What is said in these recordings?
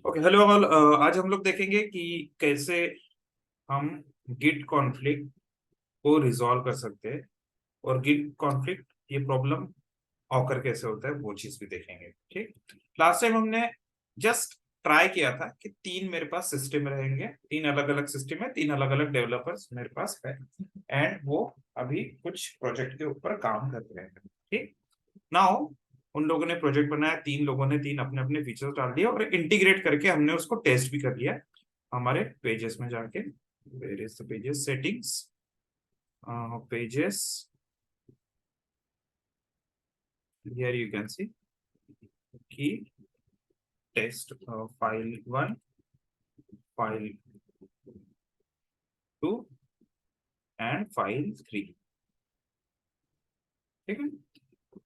Okay, hello all. आज हम लोग देखेंगे कि कैसे हम गिट कॉन्फ्लिक्ट को रिजॉल्व कर सकते हैं और गिट कॉन्फ्लिक्ट ये प्रॉब्लम ऑकर कैसे होता है वो चीज भी देखेंगे। ठीक, लास्ट टाइम हमने जस्ट ट्राई किया था कि तीन मेरे पास सिस्टम रहेंगे, तीन अलग अलग सिस्टम है, तीन अलग अलग डेवलपर्स मेरे पास है एंड वो अभी कुछ प्रोजेक्ट के ऊपर काम कर रहे हैं। ठीक, नाउ उन लोगों ने प्रोजेक्ट बनाया, तीन लोगों ने तीन अपने अपने फीचर्स डाल दिए और इंटीग्रेट करके हमने उसको टेस्ट भी कर लिया हमारे पेजेस में जाके। Where is the pages settings, pages, here you can see की test file 1, file 2 and file 3। ठीक है,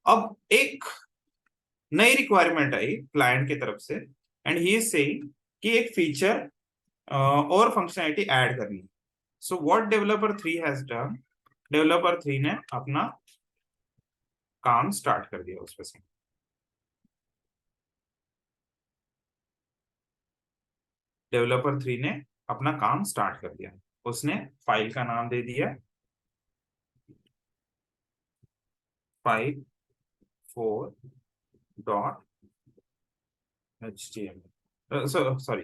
अब एक नई रिक्वायरमेंट आई क्लाइंट की तरफ से एंड ही इज सेइंग कि एक फीचर और फंक्शनैलिटी ऐड करनी है। So what developer 3 has done, developer 3 ने अपना काम स्टार्ट कर दिया उस पे से। डेवलपर 3 ने अपना काम स्टार्ट कर दिया, उसने फाइल का नाम दे दिया file 4 dot HTML। Sorry,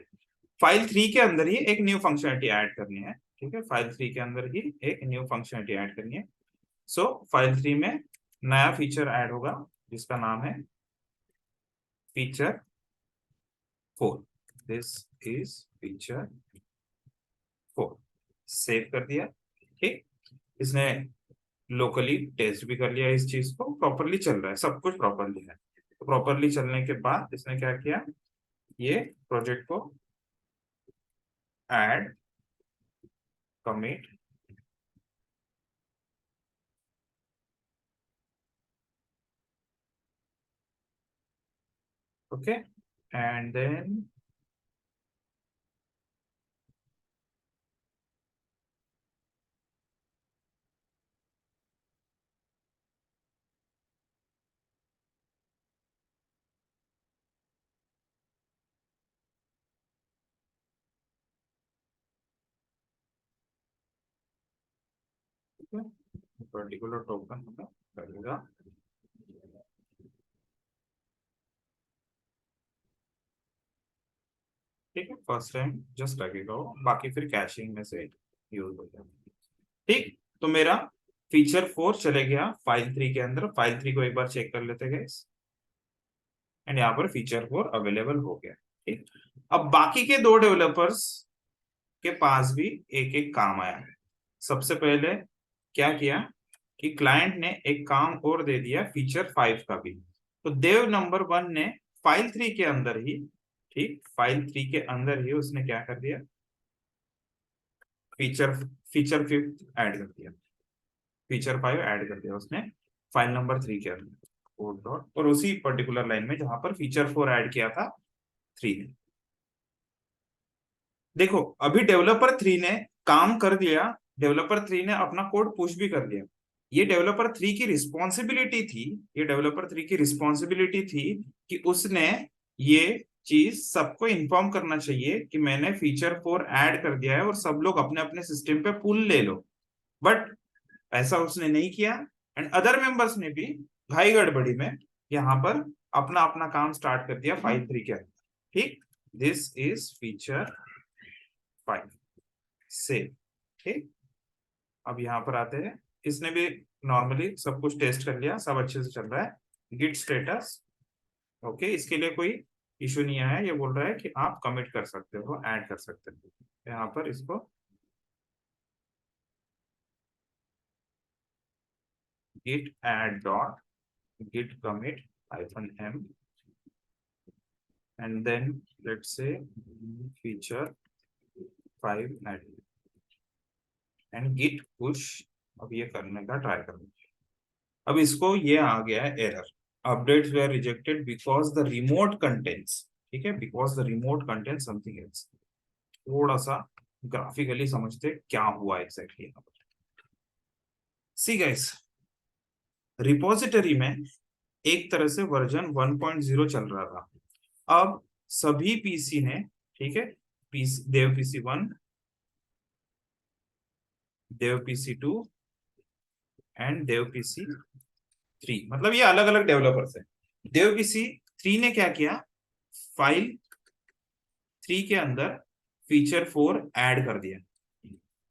file 3 के अंदर ही एक न्यू फंक्शनलिटी ऐड करनी है। ठीक है, फाइल 3 के अंदर ही एक न्यू फंक्शनलिटी ऐड करनी है। सो फाइल 3 में नया फीचर ऐड होगा जिसका नाम है feature 4। This is feature 4। Save कर दिया। ठीक, इसने लोकली टेस्ट भी कर लिया, इस चीज को प्रॉपरली चल रहा है, सब कुछ प्रॉपरली है। तो प्रॉपरली चलने के बाद इसने क्या किया, ये प्रोजेक्ट को add, commit, okay and then particular token करेगा। ठीक है, फर्स्ट टाइम जस्ट लगेगा वो, बाकी फिर कैशिंग में से यूज हो जाएगा। ठीक, तो मेरा फीचर 4 चले गया फाइल 3 के अंदर। फाइल 3 को एक बार चेक कर लेते हैं एंड यहाँ पर फीचर 4 अवेलेबल हो गया। ठीक, अब बाकी के दो डेवलपर्स के पास भी एक एक काम आया। सबसे पहले क्या किया कि क्लाइंट ने एक काम और दे दिया फीचर 5 का भी। तो देव नंबर 1 ने फाइल 3 के अंदर ही, ठीक, फाइल 3 के अंदर ही उसने क्या कर दिया, फीचर फीचर 5 ऐड कर दिया, फीचर 5 ऐड कर दिया उसने फाइल नंबर 3 के अंदर कोड डॉट, और उसी पर्टिकुलर लाइन में जहां पर फीचर 4 ऐड किया था 3 ने। देखो, अभी डेवलपर 3 ने काम कर दिया, डेवलपर 3 ने अपना कोड पुश भी कर दिया। ये डेवलपर 3 की रिस्पॉन्सिबिलिटी थी, ये डेवलपर 3 की रिस्पॉन्सिबिलिटी थी कि उसने ये चीज सबको इन्फॉर्म करना चाहिए कि मैंने फीचर 4 ऐड कर दिया है और सब लोग अपने अपने सिस्टम पे पुल ले लो। बट ऐसा उसने नहीं किया एंड अदर मेंबर्स ने भी भाई गड़बड़ी में यहाँ पर अपना अपना काम स्टार्ट कर दिया फाइल 3 के अंदर। ठीक, दिस इज फीचर 5 सेव। ठीक, अब यहाँ पर आते हैं, इसने भी नॉर्मली सब कुछ टेस्ट कर लिया, सब अच्छे से चल रहा है। गिट स्टेटस ओके, इसके लिए कोई इशू नहीं आया। ये बोल रहा है कि आप कमिट कर सकते हो, ऐड कर सकते हो। यहाँ पर इसको git add dot git commit -m and then let's say feature 5 add and git push। अब ये करने का ट्राई करूँ। अब इसको ये आ गया है error, updates were rejected because the remote contents. ठीक है, because the remote content something else. थोड़ा सा ग्राफिकली समझते क्या हुआ एग्जैक्टली यहाँ पर। सी गाइस, रिपोजिटरी में एक तरह से वर्जन 1.0 चल रहा था। अब सभी पीसी ने, ठीक है, PC dev PC 1, dev PC 2 and dev PC 3, मतलब ये अलग अलग डेवलपर्स है। देव पीसी 3 ने क्या किया, फाइल 3 के अंदर फीचर 4 ऐड कर दिया,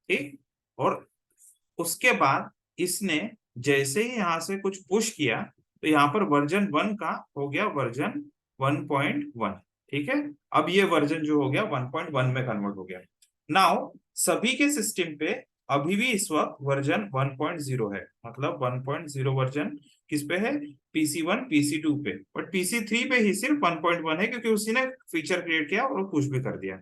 ठीक। और उसके बाद इसने जैसे ही यहां से कुछ पुश किया तो यहाँ पर वर्जन 1 का हो गया वर्जन 1.1, ठीक है। अब ये वर्जन जो हो गया 1.1 में कन्वर्ट हो गया। नाउ सभी के सिस्टम पे अभी भी इस वक्त वर्जन 1.0 है, मतलब 1.0 वर्जन किस पे है, पीसी 1 पीसी 2 पे, बट पीसी 3 पे ही सिर्फ 1.1 है, क्योंकि उसी ने फीचर क्रिएट किया और पुश भी कर दिया।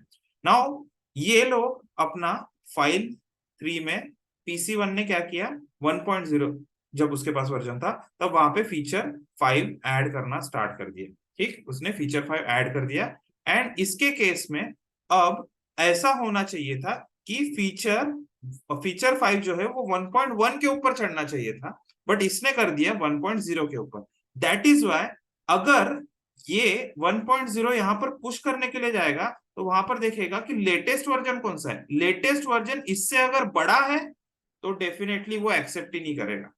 नाउ ये लोग अपना फाइल 3 में, पीसी 1 ने क्या किया, 1.0 जब उसके पास वर्जन था तब वहां पे फीचर 5 ऐड करना स्टार्ट कर दिया, ठीक, उसने फीचर 5 ऐड कर दिया। एंड इसके केस में अब ऐसा होना चाहिए था कि फीचर फीचर 5 जो है वो 1.1 के ऊपर चढ़ना चाहिए था, बट इसने कर दिया 1.0 के ऊपर। दैट इज वाई अगर ये 1.0 यहाँ पर पुश करने के लिए जाएगा तो वहां पर देखेगा कि लेटेस्ट वर्जन कौन सा है, लेटेस्ट वर्जन इससे अगर बड़ा है तो डेफिनेटली वो एक्सेप्ट ही नहीं करेगा,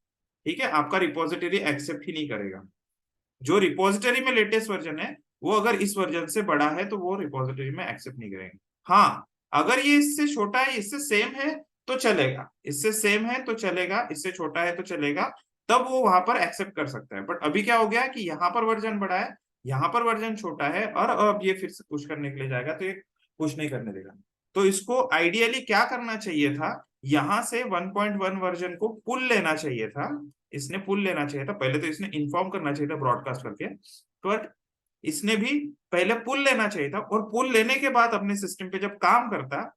ठीक है, आपका रिपोजिटरी एक्सेप्ट ही नहीं करेगा। जो रिपोजिटरी में लेटेस्ट वर्जन है वो अगर इस वर्जन से बड़ा है तो वो रिपोजिटरी में एक्सेप्ट नहीं करेंगे। हाँ, अगर ये इससे छोटा है, इससे सेम है तो चलेगा, इससे सेम है तो चलेगा, इससे छोटा है तो चलेगा, तब वो वहां पर एक्सेप्ट कर सकता है। बट अभी क्या हो गया कि यहाँ पर वर्जन बड़ा है, यहाँ पर वर्जन छोटा है, और अब ये फिर से पुश करने के लिए जाएगा तो ये पुश नहीं करने देगा। तो इसको आइडियली क्या करना चाहिए था, यहां से 1.1 वर्जन को पुल लेना चाहिए था, इसने पुल लेना चाहिए था, पहले तो इसने इन्फॉर्म करना चाहिए था ब्रॉडकास्ट करके, बट इसने भी पहले पुल लेना चाहिए था, और पुल लेने के बाद अपने सिस्टम पे जब काम करता,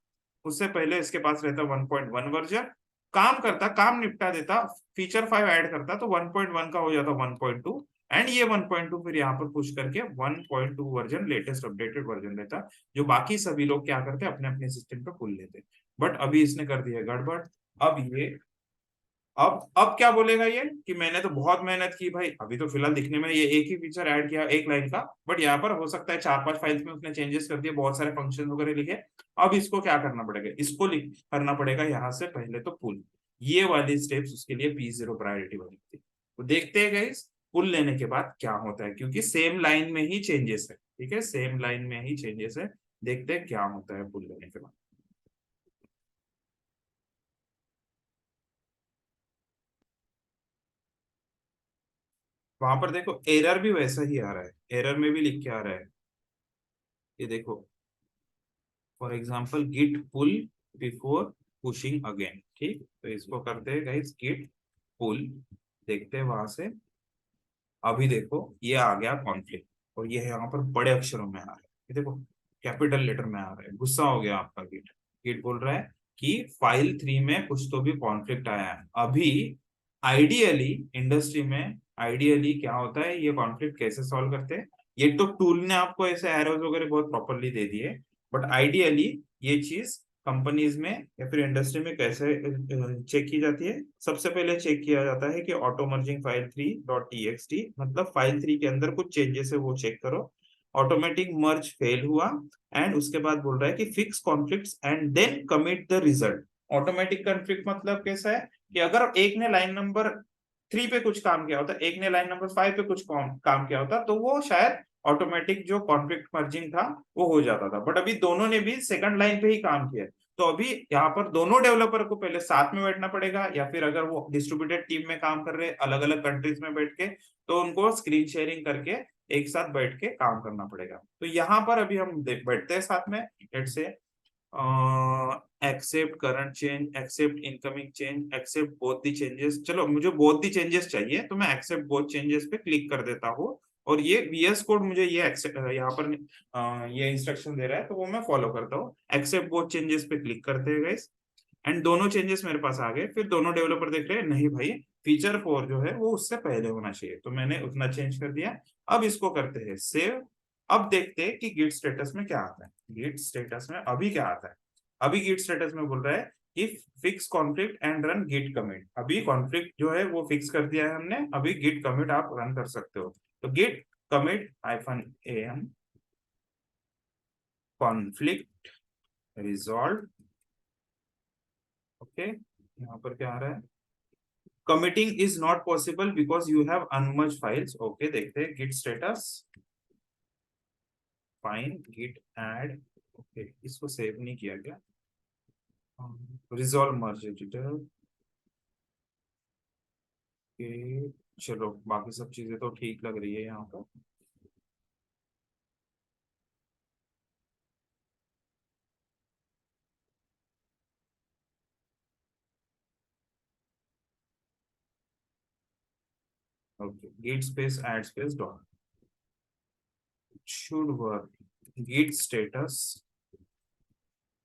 उससे पहले इसके पास रहता 1.1 वर्जन, काम करता, काम निपटा देता, फीचर 5 ऐड करता तो 1.1 का हो जाता 1.2, एंड ये 1.2 फिर यहाँ पर पुश करके 1.2 वर्जन लेटेस्ट अपडेटेड वर्जन लेता, जो बाकी सभी लोग क्या करते अपने अपने सिस्टम पे पुल लेते। बट अभी इसने कर दिया गड़बड़। अब ये अब क्या बोलेगा ये कि मैंने तो बहुत मेहनत की भाई, अभी तो फिलहाल दिखने में ये एक ही फीचर ऐड किया एक लाइन का, बट यहाँ पर हो सकता है 4-5 फाइल्स में उसने चेंजेस कर दिए, बहुत सारे फंक्शन वगैरह लिखे। अब इसको क्या करना पड़ेगा, इसको करना पड़ेगा यहाँ से पहले तो पुल, ये वाली स्टेप्स उसके लिए P0 प्रायोरिटी वाली थी। तो देखते हैं गाइस पुल लेने के बाद क्या होता है, क्योंकि सेम लाइन में ही चेंजेस है, ठीक है, सेम लाइन में ही चेंजेस है, देखते हैं क्या होता है पुल लेने के बाद। वहां पर देखो एरर भी वैसा ही आ रहा है, एरर में भी लिख के आ रहा है, ये देखो, for example git pull before pushing again, ठीक, तो इसको करते हैं गाइस गिट पुल, देखते हैं वहां से। अभी देखो ये आ गया कॉन्फ्लिक्ट, और ये यहाँ पर बड़े अक्षरों में आ रहा है, ये देखो कैपिटल लेटर में आ रहा है, गुस्सा हो गया आपका गिट। गिट बोल रहा है कि फाइल 3 में कुछ तो भी कॉन्फ्लिक्ट आया है। अभी आइडियली इंडस्ट्री में आइडियली क्या होता है, ये कॉन्फ्लिक्ट कैसे सॉल्व करते हैं, ये तो टूल ने आपको ऐसे एरोज वगैरह बहुत प्रॉपरली दे दिए, बट आइडियली ये चीज कंपनीज में या फिर इंडस्ट्री में कैसे चेक की जाती है। सबसे पहले चेक किया जाता है कि ऑटो मर्जिंग फाइल 3.txt, मतलब फाइल 3 के अंदर कुछ चेंजेस है वो चेक करो, ऑटोमेटिक मर्ज फेल हुआ, एंड उसके बाद बोल रहा है कि fix conflicts and then commit the result. Automatic conflict मतलब कैसा है कि अगर एक ने लाइन नंबर 3 पे कुछ काम किया होता, एक ने लाइन नंबर 5 पे कुछ काम किया होता, तो वो शायद ऑटोमेटिक जो कॉन्फ्लिक्ट मर्जिंग था वो हो जाता था, बट अभी दोनों ने भी सेकंड लाइन पे ही काम किया है। तो अभी यहाँ पर दोनों डेवलपर को पहले साथ में बैठना पड़ेगा, या फिर अगर वो डिस्ट्रीब्यूटेड टीम में काम कर रहे हैं अलग अलग कंट्रीज में बैठ के, तो उनको स्क्रीन शेयरिंग करके एक साथ बैठ के काम करना पड़ेगा। तो यहाँ पर अभी हम बैठते हैं साथ में, let's say accept current change, accept incoming change, accept both the changes, चलो मुझे बोथ दी चेंजेस चाहिए तो मैं एक्सेप्ट बोथ चेंजेस पे क्लिक कर देता हूँ, और ये VS कोड मुझे ये एक्सेप्ट यहाँ पर ये इंस्ट्रक्शन दे रहा है तो वो मैं फॉलो करता हूँ, एक्सेप्ट बोथ चेंजेस पे क्लिक करते हैं गाइस, एंड दोनों चेंजेस मेरे पास आ गए। फिर दोनों डेवलपर देख रहे हैं नहीं भाई फीचर 4 जो है वो उससे पहले होना चाहिए, तो मैंने उतना चेंज कर दिया। अब इसको करते हैं सेव। अब देखते हैं कि गिट स्टेटस में क्या आता है, गिट स्टेटस में अभी क्या आता है। अभी गिट स्टेटस में बोल रहा है कि fix conflict and run git commit, अभी कॉन्फ्लिक्ट जो है वो फिक्स कर दिया है हमने, अभी गिट कमिट आप रन कर सकते हो। तो git commit -am conflict resolve. Okay, यहाँ पर क्या आ रहा है, committing is not possible because you have unmerged files. Okay, देखते हैं git status, fine git add. Okay, इसको सेव नहीं किया गया, रिजॉल्व मर्ज एडिटर। ओके, चलो बाकी सब चीजें तो ठीक लग रही है यहाँ पर। Okay, git space add space dot should work. Git status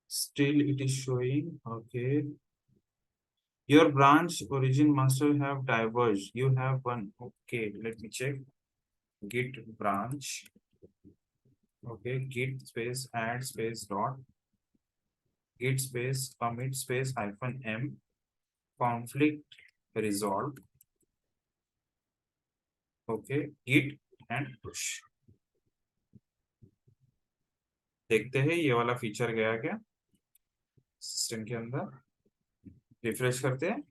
still it is showing. Okay, your branch origin master have diverged, you have one. Okay, let me check. Git branch. Okay, git space add space dot git space commit space hyphen m conflict resolve. Okay, git and push। देखते हैं ये वाला feature गया क्या system के अंदर। Refresh करते हैं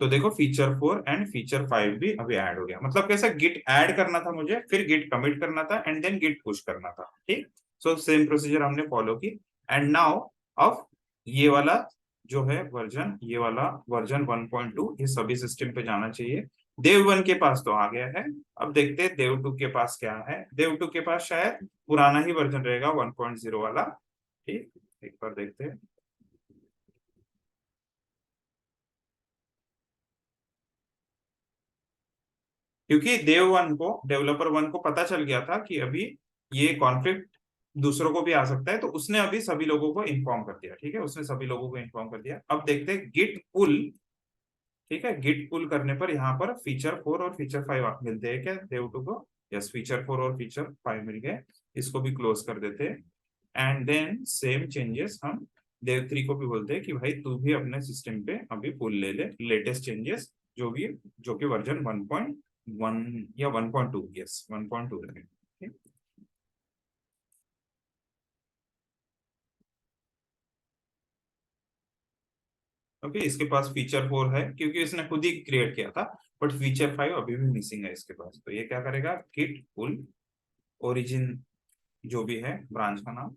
तो देखो फीचर 4 एंड फीचर 5 भी अभी ऐड हो गया। मतलब कैसा, गिट ऐड करना था मुझे, फिर गिट कमिट करना था एंड देन गिट पुश करना था। ठीक, सो सेम प्रोसीजर हमने फॉलो की। एंड नाउ अब ये वाला जो है वर्जन, ये वाला वर्जन 1.2 ये सभी सिस्टम पे जाना चाहिए। देव 1 के पास तो आ गया है। अब देखते हैं देव 2 के पास क्या है। देव 2 के पास शायद पुराना ही वर्जन रहेगा 1.0 वाला। ठीक, एक बार देखते हैं। क्योंकि देव वन को, डेवलपर वन को पता चल गया था कि अभी ये कॉन्फ्लिक्ट दूसरों को भी आ सकता है, तो उसने अभी सभी लोगों को इन्फॉर्म कर दिया। ठीक है, उसने सभी लोगों को इन्फॉर्म कर दिया। अब देखते हैं गिट पुल। ठीक है, गिट पुल करने पर यहाँ पर फीचर 4 और फीचर 5 मिलते हैं क्या देव टू को। यस, फीचर 4 और फीचर 5 मिल गए। इसको भी क्लोज कर देते हैं एंड देन सेम चेंजेस हम देव 3 को भी बोलते हैं कि भाई तू भी अपने सिस्टम पे अभी पुल ले ले लेटेस्ट चेंजेस जो भी, जो कि वर्जन 1.1 या 1.2, यस 1.2 रहे। ओके, इसके पास फीचर 4 है क्योंकि इसने खुद ही क्रिएट किया था, बट फीचर 5 अभी भी मिसिंग है इसके पास। तो ये क्या करेगा, गिट पुल ओरिजिन जो भी है ब्रांच का नाम,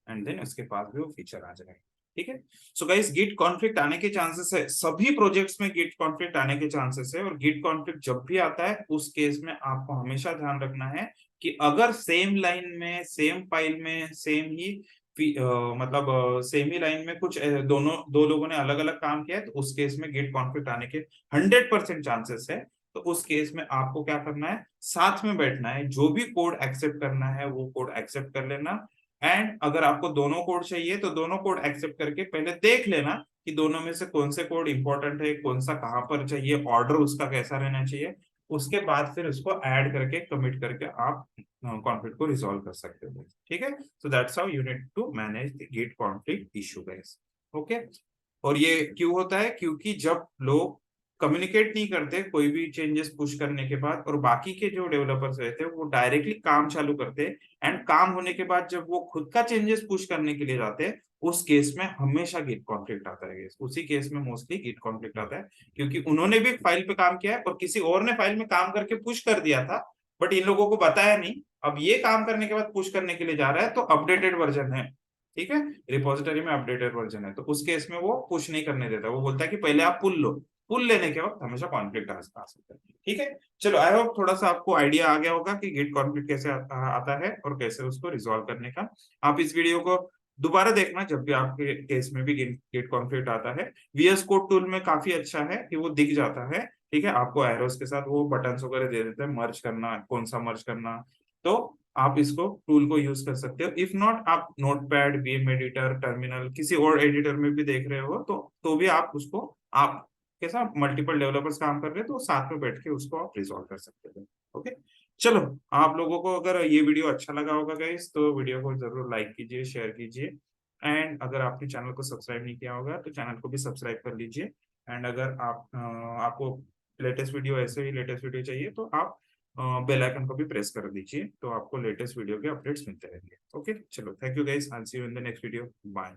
एंड देन उसके पास भी वो फीचर आ जाएगा। ठीक है, सो गाइस गिट कॉन्फ्लिक्ट आने के चांसेस है, सभी प्रोजेक्ट्स में गिट कॉन्फ्लिक्ट आने के चांसेस है। और गिट कॉन्फ्लिक्ट जब भी आता है उस केस में आपको हमेशा ध्यान रखना है कि अगर सेम लाइन में, सेम फाइल में, सेम ही मतलब सेम ही लाइन में कुछ दोनों दो लोगों ने अलग अलग काम किया है, तो उस केस में गिट कॉन्फ्लिक्ट आने के 100% चांसेस है। तो उस केस में आपको क्या करना है, साथ में बैठना है, जो भी कोड एक्सेप्ट करना है वो कोड एक्सेप्ट कर लेना। एंड अगर आपको दोनों कोड चाहिए तो दोनों कोड एक्सेप्ट करके पहले देख लेना कि दोनों में से कौन से कोड इंपॉर्टेंट है, कौन सा कहाँ पर चाहिए, ऑर्डर उसका कैसा रहना चाहिए। उसके बाद फिर उसको ऐड करके कमिट करके आप कॉन्फ्लिक्ट को रिजॉल्व कर सकते हो। ठीक है, so that's how you need to manage the git conflict issue guys. Okay, और ये क्यों होता है, क्योंकि जब लोग कम्युनिकेट नहीं करते कोई भी चेंजेस पुश करने के बाद, और बाकी के जो डेवलपर्स रहते हैं वो डायरेक्टली काम चालू करते हैं, एंड काम होने के बाद जब वो खुद का चेंजेस पुश करने के लिए जाते हैं, उस केस में हमेशा गिट कॉन्फ्लिक्ट आता है। उसी केस में मोस्टली गिट कॉन्फ्लिक्ट आता है क्योंकि उन्होंने भी फाइल पे काम किया है और किसी और ने फाइल में काम करके पुश कर दिया था, बट इन लोगों को बताया नहीं। अब ये काम करने के बाद पुश करने के लिए जा रहा है तो अपडेटेड वर्जन है, ठीक है, रिपोजिटरी में अपडेटेड वर्जन है, तो उस केस में वो पुश नहीं करने देता। वो बोलता है कि पहले आप पुल लो, पुल लेने के वक्त हमेशा कॉन्फ्लिक्ट आ सकता है। ठीक है, चलो आई होप थोड़ा सा आपको आइडिया आ गया होगा कि गिट कॉन्फ्लिक्ट कैसे आता है और कैसे उसको रिजॉल्व करने का। आप इस वीडियो को दोबारा देखना जब भी आपके केस में भी गिट कॉन्फ्लिक्ट आता है। वीएस कोड टूल में काफी अच्छा है कि वो दिख जाता है। ठीक है, आपको एरोस के साथ वो बटन्स वगैरह दे देते हैं, मर्ज करना, कौन सा मर्ज करना। तो आप इसको टूल को यूज कर सकते हो। इफ नॉट, आप नोटपैड, वीएम एडिटर, टर्मिनल, किसी और एडिटर में भी देख रहे हो तो भी आप उसको, आप कैसा मल्टीपल डेवलपर्स काम कर रहे हैं तो साथ में बैठ के उसको आप रिजॉल्व कर सकते हो। ओके, चलो, आप लोगों को अगर ये वीडियो अच्छा लगा होगा गाइस तो वीडियो को जरूर लाइक कीजिए, शेयर कीजिए, एंड अगर आपने चैनल को सब्सक्राइब नहीं किया होगा तो चैनल को भी सब्सक्राइब कर लीजिए। एंड अगर आप आपको लेटेस्ट वीडियो, ऐसे ही लेटेस्ट वीडियो चाहिए तो आप बेल आइकन को भी प्रेस कर दीजिए, तो आपको लेटेस्ट वीडियो के अपडेट्स मिलते रहेंगे। ओके, चलो, thank you guys, I will see you in the next video, bye.